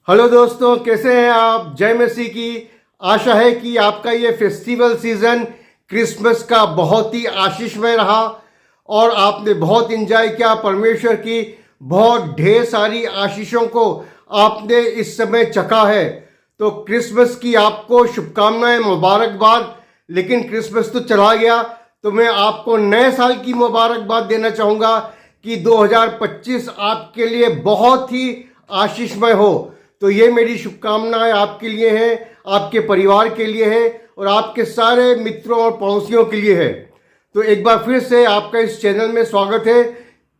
Hello दोस्तों, कैसे हैं आप। जय मसीह की। आशा है कि आपका ये फेस्टिवल सीजन क्रिसमस का बहुत ही आशीषमय रहा और आपने बहुत एंजॉय किया। परमेश्वर की बहुत ढेर सारी आशीषों को आपने इस समय चखा है। तो क्रिसमस की आपको शुभकामनाएं, मुबारकबाद। लेकिन क्रिसमस तो चला गया, तो मैं आपको नए साल की मुबारकबाद देना चाहूँगा कि 2025 आपके लिए बहुत ही आशीषमय हो। तो ये मेरी शुभकामनाएं आपके लिए है, आपके परिवार के लिए है और आपके सारे मित्रों और पड़ोसियों के लिए है। तो एक बार फिर से आपका इस चैनल में स्वागत है।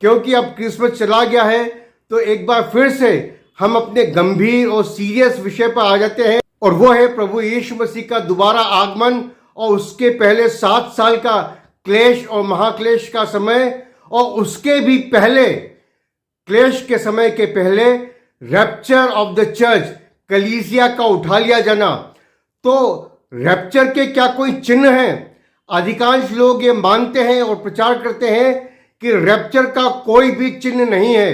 क्योंकि अब क्रिसमस चला गया है, तो एक बार फिर से हम अपने गंभीर और सीरियस विषय पर आ जाते हैं, और वो है प्रभु यीशु मसीह का दोबारा आगमन और उसके पहले 7 साल का क्लेश और महाक्लेश का समय, और उसके भी पहले क्लेश के समय के पहले रैप्चर ऑफ द चर्च, कलीसिया का उठा लिया जाना। तो रैप्चर के क्या कोई चिन्ह हैं? अधिकांश लोग ये मानते हैं और प्रचार करते हैं कि रैप्चर का कोई भी चिन्ह नहीं है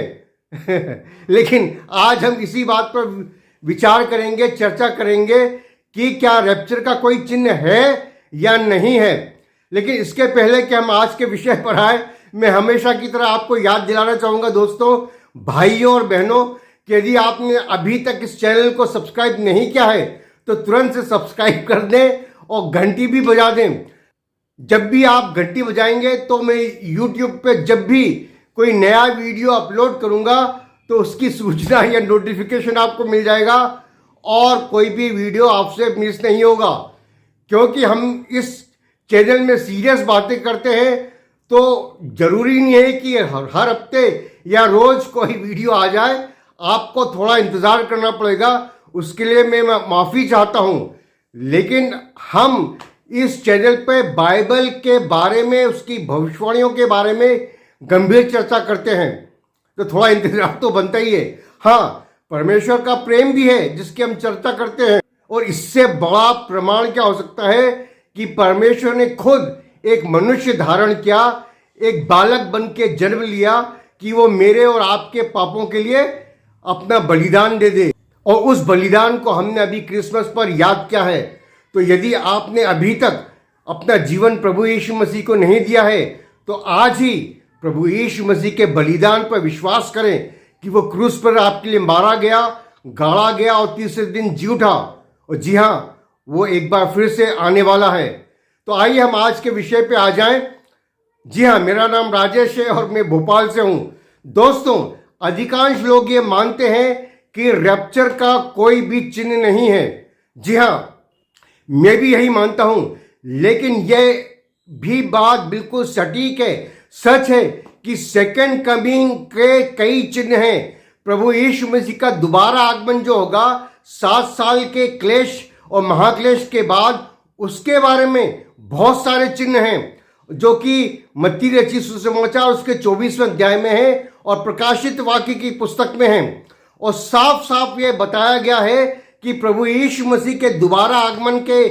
लेकिन आज हम इसी बात पर विचार करेंगे, चर्चा करेंगे कि क्या रैप्चर का कोई चिन्ह है या नहीं है। लेकिन इसके पहले कि हम आज के विषय पर आए, मैं हमेशा की तरह आपको याद दिलाना चाहूँगा दोस्तों, भाइयों और बहनों, कि यदि आपने अभी तक इस चैनल को सब्सक्राइब नहीं किया है तो तुरंत से सब्सक्राइब कर दें और घंटी भी बजा दें। जब भी आप घंटी बजाएंगे तो मैं YouTube पे जब भी कोई नया वीडियो अपलोड करूंगा तो उसकी सूचना या नोटिफिकेशन आपको मिल जाएगा और कोई भी वीडियो आपसे मिस नहीं होगा। क्योंकि हम इस चैनल में सीरियस बातें करते हैं, तो जरूरी नहीं है कि हर हफ्ते या रोज कोई वीडियो आ जाए। आपको थोड़ा इंतजार करना पड़ेगा, उसके लिए मैं माफ़ी चाहता हूँ। लेकिन हम इस चैनल पे बाइबल के बारे में, उसकी भविष्यवाणियों के बारे में गंभीर चर्चा करते हैं, तो थोड़ा इंतजार तो बनता ही है। हाँ, परमेश्वर का प्रेम भी है जिसकी हम चर्चा करते हैं, और इससे बड़ा प्रमाण क्या हो सकता है कि परमेश्वर ने खुद एक मनुष्य धारण किया, एक बालक बन के जन्म लिया कि वो मेरे और आपके पापों के लिए अपना बलिदान दे दे। और उस बलिदान को हमने अभी क्रिसमस पर याद किया है। तो यदि आपने अभी तक अपना जीवन प्रभु यीशु मसीह को नहीं दिया है, तो आज ही प्रभु यीशु मसीह के बलिदान पर विश्वास करें कि वो क्रूस पर आपके लिए मारा गया, गाड़ा गया और तीसरे दिन जी उठा। और जी हाँ, वो एक बार फिर से आने वाला है। तो आइए हम आज के विषय पे आ जाएं। जी हाँ, मेरा नाम राजेश है और मैं भोपाल से हूँ। दोस्तों, अधिकांश लोग ये मानते हैं कि रैप्चर का कोई भी चिन्ह नहीं है। जी हाँ, मैं भी यही मानता हूं। लेकिन यह भी बात बिल्कुल सटीक है, सच है कि सेकंड कमिंग के कई चिन्ह हैं। प्रभु यीशु मसीह का दोबारा आगमन जो होगा 7 साल के क्लेश और महाक्लेश के बाद, उसके बारे में बहुत सारे चिन्ह हैं जो कि मत्ती रचित सुसमाचार उसके 24वें अध्याय में है और प्रकाशित वाक्य की पुस्तक में है। और साफ साफ ये बताया गया है कि प्रभु यीशु मसीह के दोबारा आगमन के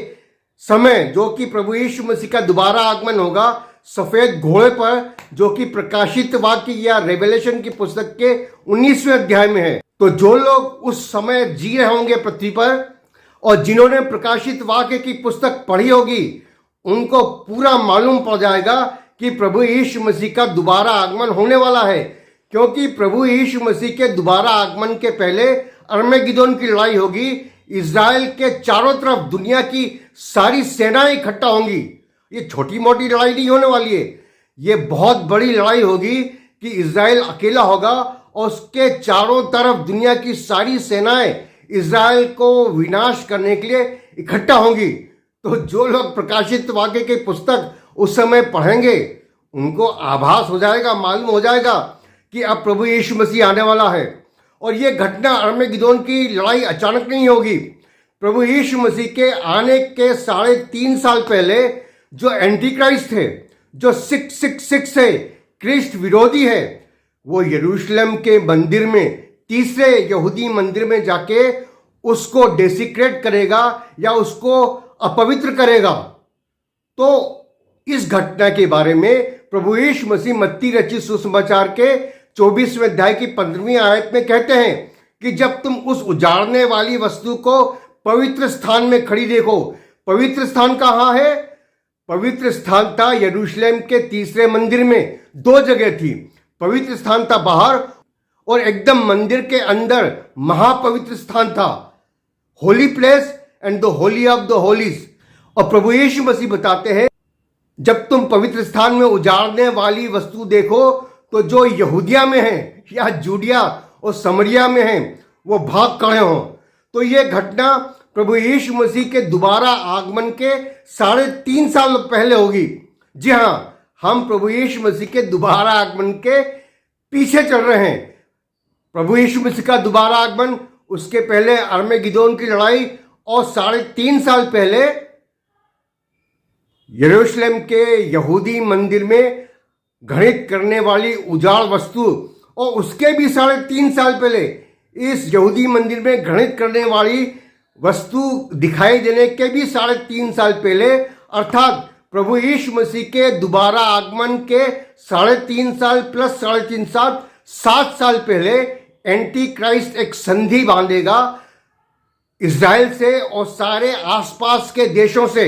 समय, जो कि प्रभु यीशु मसीह का दोबारा आगमन होगा सफेद घोड़े पर, जो कि प्रकाशित वाक्य या रेवलेशन की पुस्तक के 19वें अध्याय में है। तो जो लोग उस समय जी रहे होंगे पृथ्वी पर और जिन्होंने प्रकाशित वाक्य की पुस्तक पढ़ी होगी, उनको पूरा मालूम पड़ जाएगा कि प्रभु यीशु मसीह का दोबारा आगमन होने वाला है। क्योंकि प्रभु यीशु मसीह के दोबारा आगमन के पहले अर्मेगिदोन की लड़ाई होगी। इज़राइल के चारों तरफ दुनिया की सारी सेनाएं इकट्ठा होंगी। ये छोटी मोटी लड़ाई नहीं होने वाली है, ये बहुत बड़ी लड़ाई होगी कि इज़राइल अकेला होगा और उसके चारों तरफ दुनिया की सारी सेनाएं इज़राइल को विनाश करने के लिए इकट्ठा होंगी। तो जो लोग प्रकाशित वाक्य की पुस्तक उस समय पढ़ेंगे, उनको आभास हो जाएगा, मालूम हो जाएगा कि अब प्रभु यीशु मसीह आने वाला है। और ये घटना अर्मेगिदोन की लड़ाई अचानक नहीं होगी। प्रभु यीशु मसीह के आने के 3.5 साल पहले जो एंटी क्राइस्ट थे, जो 666 है, क्रिस्ट विरोधी है, वो यरूशलेम के मंदिर में, तीसरे यहूदी मंदिर में जाके उसको डेसिक्रेट करेगा या उसको अपवित्र करेगा। तो इस घटना के बारे में प्रभु यीशु मसीह मत्ती रचित सुसमाचार के 24वें अध्याय की 15वीं आयत में कहते हैं कि जब तुम उस उजाड़ने वाली वस्तु को पवित्र स्थान में खड़ी देखो। पवित्र स्थान कहाँ है? पवित्र स्थान था यरूशलेम के तीसरे मंदिर में। दो जगह थी, पवित्र स्थान था बाहर और एकदम मंदिर के अंदर महापवित्र स्थान था, holy place and the Holi of the Holis. और प्रभु यीशु मसीह बताते हैं, जब तुम पवित्र स्थान में उजाड़ने वाली वस्तु देखो तो जो यहूदिया में है या जूडिया और समरिया में है वो भाग खड़े हों। तो ये घटना प्रभु यीशु मसीह के दोबारा आगमन के 3.5 साल पहले होगी। जी हाँ, हम प्रभु यीशु मसीह के दोबारा आगमन के पीछे चल रहे हैं। प्रभु यीशु मसीह का दोबारा आगमन, उसके पहले अरमेगिदोन की लड़ाई और 3.5 साल पहले यरूशलेम के यहूदी मंदिर में घृणित करने वाली उजाड़ वस्तु, और उसके भी 3.5 साल पहले इस यहूदी मंदिर में घृणित करने वाली वस्तु दिखाई देने के भी 3.5 साल पहले, अर्थात प्रभु यीशु मसीह के दोबारा आगमन के 3.5 साल प्लस 3.5 साल 7 साल पहले एंटी क्राइस्ट एक संधि बांधेगा इज़राइल से और सारे आसपास के देशों से।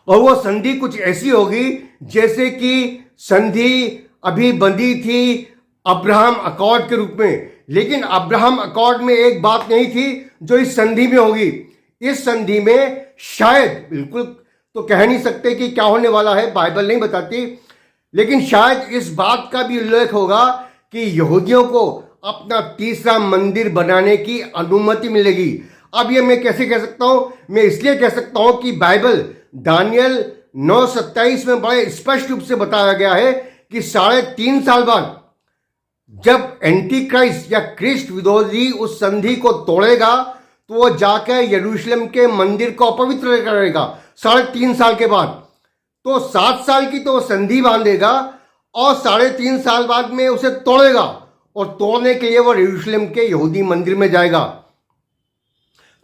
और वो संधि कुछ ऐसी होगी जैसे कि संधि अभी बंधी थी अब्राहम अकॉर्ड के रूप में, लेकिन अब्राहम अकॉर्ड में एक बात नहीं थी जो इस संधि में होगी। इस संधि में शायद, बिल्कुल तो कह नहीं सकते कि क्या होने वाला है, बाइबल नहीं बताती, लेकिन शायद इस बात का भी उल्लेख होगा कि यहूदियों को अपना तीसरा मंदिर बनाने की अनुमति मिलेगी। अब ये मैं कैसे कह सकता हूं? मैं इसलिए कह सकता हूं कि बाइबल दानियल 9:27 में बड़े स्पष्ट रूप से बताया गया है कि 3.5 साल बाद जब एंटी क्राइस्ट या क्रिस्ट विरोधी उस संधि को तोड़ेगा तो वो जाकर यरूशलेम के मंदिर को अपवित्र करेगा 3.5 साल के बाद। तो 7 साल की तो वो संधि बांधेगा और 3.5 साल बाद में उसे तोड़ेगा, और तोड़ने के लिए वो यरूशलेम के यहूदी मंदिर में जाएगा।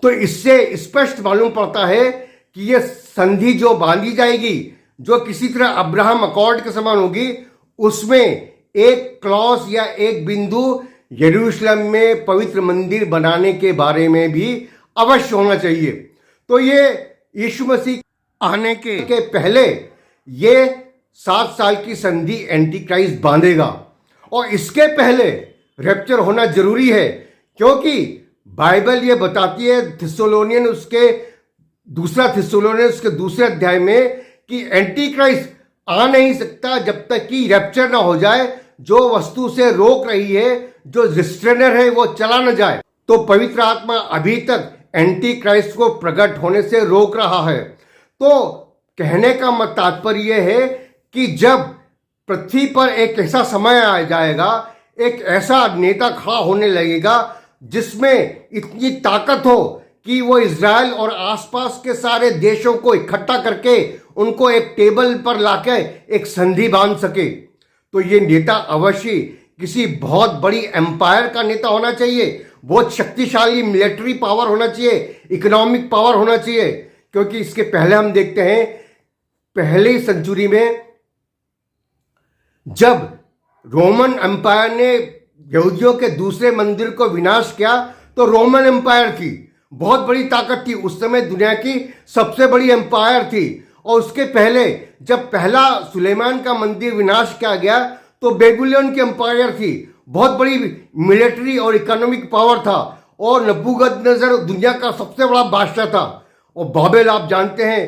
तो इससे स्पष्ट मालूम पड़ता है कि ये संधि जो बांधी जाएगी, जो किसी तरह अब्राहम अकॉर्ड के समान होगी, उसमें एक क्लॉज या एक बिंदु यरूशलेम में पवित्र मंदिर बनाने के बारे में भी अवश्य होना चाहिए। तो ये यीशु मसीह आने के पहले ये 7 साल की संधि एंटी क्राइस्ट बांधेगा, और इसके पहले रैप्चर होना जरूरी है, क्योंकि बाइबल ये बताती है थिस्सलुनीयन उसके दूसरे अध्याय में कि एंटी क्राइस्ट आ नहीं सकता जब तक कि रैप्चर ना हो जाए। जो वस्तु से रोक रही है, जो रिस्ट्रेनर है, वो चला न जाए। तो पवित्र आत्मा अभी तक एंटी क्राइस्ट को प्रकट होने से रोक रहा है। तो कहने का तात्पर्य यह है कि जब पृथ्वी पर एक ऐसा समय आ जाएगा, एक ऐसा नेता खड़ा होने लगेगा जिसमें इतनी ताकत हो कि वो इज़राइल और आसपास के सारे देशों को इकट्ठा करके उनको एक टेबल पर लाके एक संधि बांध सके। तो ये नेता अवश्य किसी बहुत बड़ी एम्पायर का नेता होना चाहिए, बहुत शक्तिशाली मिलिट्री पावर होना चाहिए, इकोनॉमिक पावर होना चाहिए। क्योंकि इसके पहले हम देखते हैं पहली सेंचुरी में जब रोमन एम्पायर ने यहूदियों के दूसरे मंदिर को विनाश किया, तो रोमन एम्पायर की बहुत बड़ी ताकत थी, उस समय दुनिया की सबसे बड़ी एम्पायर थी। और उसके पहले जब पहला सुलेमान का मंदिर विनाश किया गया तो बेबीलोन की एम्पायर थी, बहुत बड़ी मिलिट्री और इकोनॉमिक पावर था, और नबूकदनेस्सर दुनिया का सबसे बड़ा बादशाह था। और बाबेल आप जानते हैं,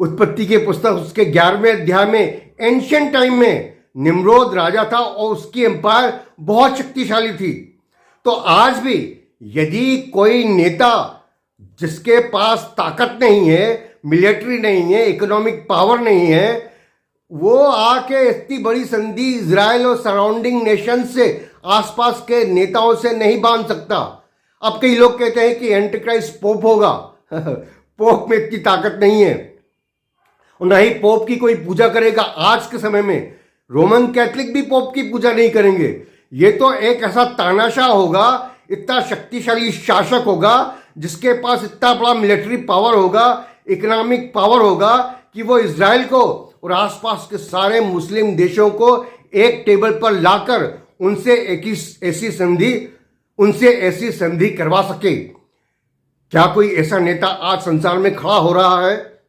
उत्पत्ति के पुस्तक उसके 11वें अध्याय में एंशिएंट टाइम में निम्रोद राजा था और उसकी एम्पायर बहुत शक्तिशाली थी। तो आज भी यदि कोई नेता जिसके पास ताकत नहीं है, मिलिट्री नहीं है, इकोनॉमिक पावर नहीं है, वो आके इतनी बड़ी संधि इजराइल और सराउंडिंग नेशन से, आसपास के नेताओं से नहीं बांध सकता। अब कई लोग कहते हैं कि एंटीक्राइस्ट पोप होगा पोप में इतनी ताकत नहीं है, और ना ही पोप की कोई पूजा करेगा। आज के समय में रोमन कैथलिक भी पोप की पूजा नहीं करेंगे। ये तो एक ऐसा तानाशाह होगा, इतना शक्तिशाली शासक होगा जिसके पास इतना बड़ा मिलिट्री पावर होगा, इकोनॉमिक पावर होगा कि वो इजराइल को और आसपास के सारे मुस्लिम देशों को एक टेबल पर लाकर उनसे एक ही ऐसी संधि उनसे ऐसी संधि करवा सके। क्या कोई ऐसा नेता आज संसार में खड़ा हो रहा है?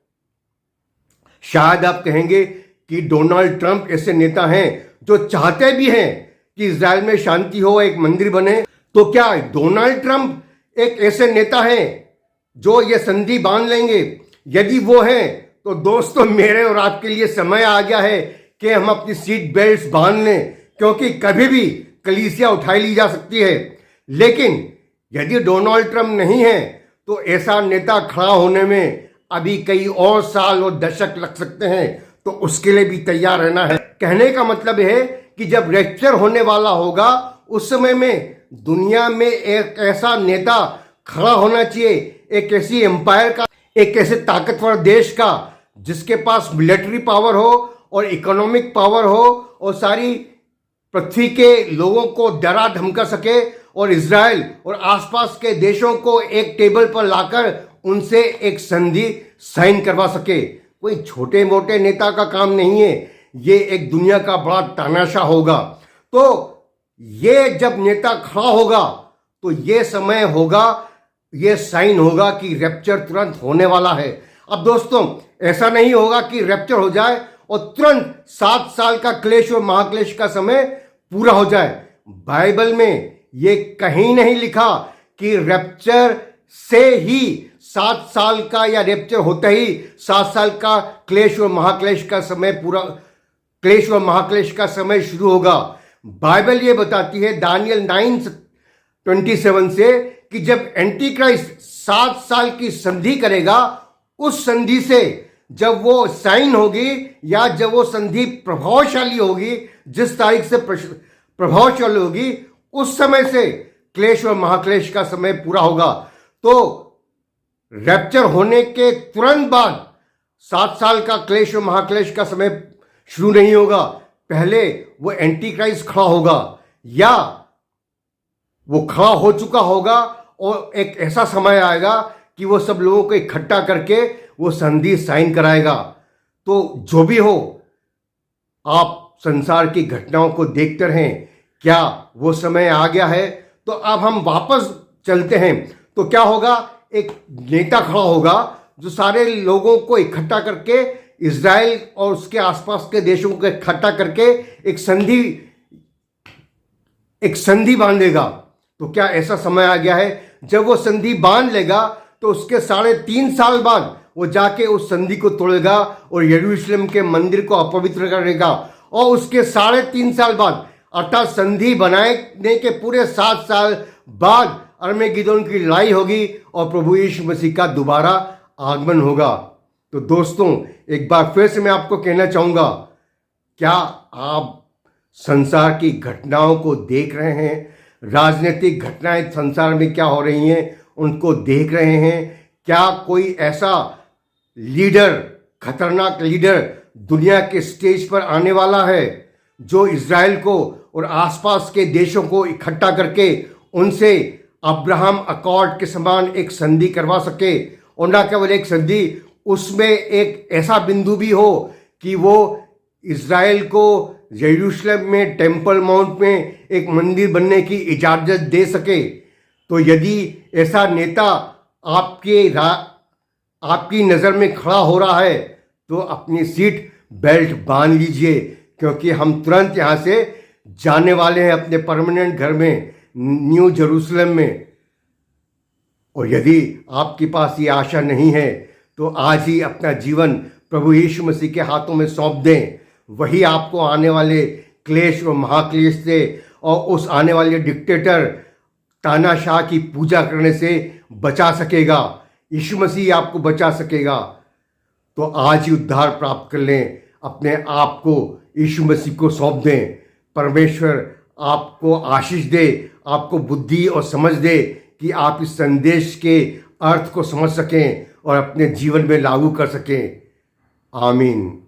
शायद आप कहेंगे कि डोनाल्ड ट्रंप ऐसे नेता हैं जो चाहते भी हैं कि इजराइल में शांति हो, एक मंदिर बने। तो क्या डोनाल्ड ट्रंप एक ऐसे नेता हैं जो ये संधि बांध लेंगे? यदि वो हैं तो दोस्तों मेरे और आपके लिए समय आ गया है कि हम अपनी सीट बेल्ट बांध लें, क्योंकि कभी भी कलीसिया उठाई ली जा सकती है। लेकिन यदि डोनाल्ड ट्रंप नहीं है तो ऐसा नेता खड़ा होने में अभी कई और साल और दशक लग सकते हैं, तो उसके लिए भी तैयार रहना है। कहने का मतलब है कि जब रैप्चर होने वाला होगा उस समय में दुनिया में एक ऐसा नेता खड़ा होना चाहिए, एक ऐसी एम्पायर का, एक ऐसे ताकतवर देश का जिसके पास मिलिट्री पावर हो और इकोनॉमिक पावर हो और सारी पृथ्वी के लोगों को डरा धमका सके और इजराइल और आसपास के देशों को एक टेबल पर लाकर उनसे एक संधि साइन करवा सके। कोई छोटे मोटे नेता का काम नहीं है, ये एक दुनिया का बड़ा तानाशाह होगा। तो ये जब नेता खड़ा होगा तो ये समय होगा, ये साइन होगा कि रैप्चर तुरंत होने वाला है। अब दोस्तों ऐसा नहीं होगा कि रैप्चर हो जाए और तुरंत 7 साल का क्लेश और महाक्लेश का समय पूरा हो जाए। बाइबल में ये कहीं नहीं लिखा कि रैप्चर से ही 7 साल का या रैप्चर होते ही 7 साल का क्लेश और महाक्लेश का समय पूरा, क्लेश और महाक्लेश का समय शुरू होगा। बाइबल ये बताती है दानियल 9:27 से कि जब एंटी क्राइस्ट 7 साल की संधि करेगा, उस संधि से जब वो साइन होगी या जब वो संधि प्रभावशाली होगी, जिस तारीख से प्रभावशाली होगी, उस समय से क्लेश और महाक्लेश का समय पूरा होगा। तो रैप्चर होने के तुरंत बाद 7 साल का क्लेश और महाक्लेश का समय शुरू नहीं होगा। पहले वो एंटी क्राइस्ट खड़ा होगा या वो खड़ा हो चुका होगा और एक ऐसा समय आएगा कि वो सब लोगों को इकट्ठा करके वो संधि साइन कराएगा। तो जो भी हो, आप संसार की घटनाओं को देखते रहें। क्या वो समय आ गया है? तो अब हम वापस चलते हैं। तो क्या होगा? एक नेता खड़ा होगा जो सारे लोगों को इकट्ठा करके इजराइल और उसके आसपास के देशों को इकट्ठा करके एक संधि बांधेगा। तो क्या ऐसा समय आ गया है? जब वो संधि बांध लेगा तो उसके 3.5 साल बाद वो जाके उस संधि को तोड़ेगा और यरूशलेम के मंदिर को अपवित्र करेगा। और उसके 3.5 साल बाद, अर्थात संधि बनाने के पूरे 7 साल बाद अर्मेगिदोन की लड़ाई होगी और प्रभु यीशु मसीह का दोबारा आगमन होगा। तो दोस्तों एक बार फिर से मैं आपको कहना चाहूँगा, क्या आप संसार की घटनाओं को देख रहे हैं? राजनीतिक घटनाएं संसार में क्या हो रही हैं उनको देख रहे हैं? क्या कोई ऐसा लीडर, खतरनाक लीडर दुनिया के स्टेज पर आने वाला है जो इजराइल को और आसपास के देशों को इकट्ठा करके उनसे अब्राहम अकॉर्ड के समान एक संधि करवा सके? और न केवल एक संधि, उसमें एक ऐसा बिंदु भी हो कि वो इजराइल को यरूशलेम में टेम्पल माउंट में एक मंदिर बनने की इजाज़त दे सके। तो यदि ऐसा नेता आपकी नज़र में खड़ा हो रहा है तो अपनी सीट बेल्ट बांध लीजिए, क्योंकि हम तुरंत यहाँ से जाने वाले हैं अपने परमानेंट घर में, न्यू जेरूशलेम में। और यदि आपके पास ये आशा नहीं है तो आज ही अपना जीवन प्रभु यीशु मसीह के हाथों में सौंप दें। वही आपको आने वाले क्लेश और महाक्लेश से और उस आने वाले डिक्टेटर तानाशाह की पूजा करने से बचा सकेगा। यीशु मसीह आपको बचा सकेगा। तो आज ही उद्धार प्राप्त कर लें, अपने आप को यीशु मसीह को सौंप दें। परमेश्वर आपको आशीष दे, आपको बुद्धि और समझ दे कि आप इस संदेश के अर्थ को समझ सकें और अपने जीवन में लागू कर सकें। आमीन।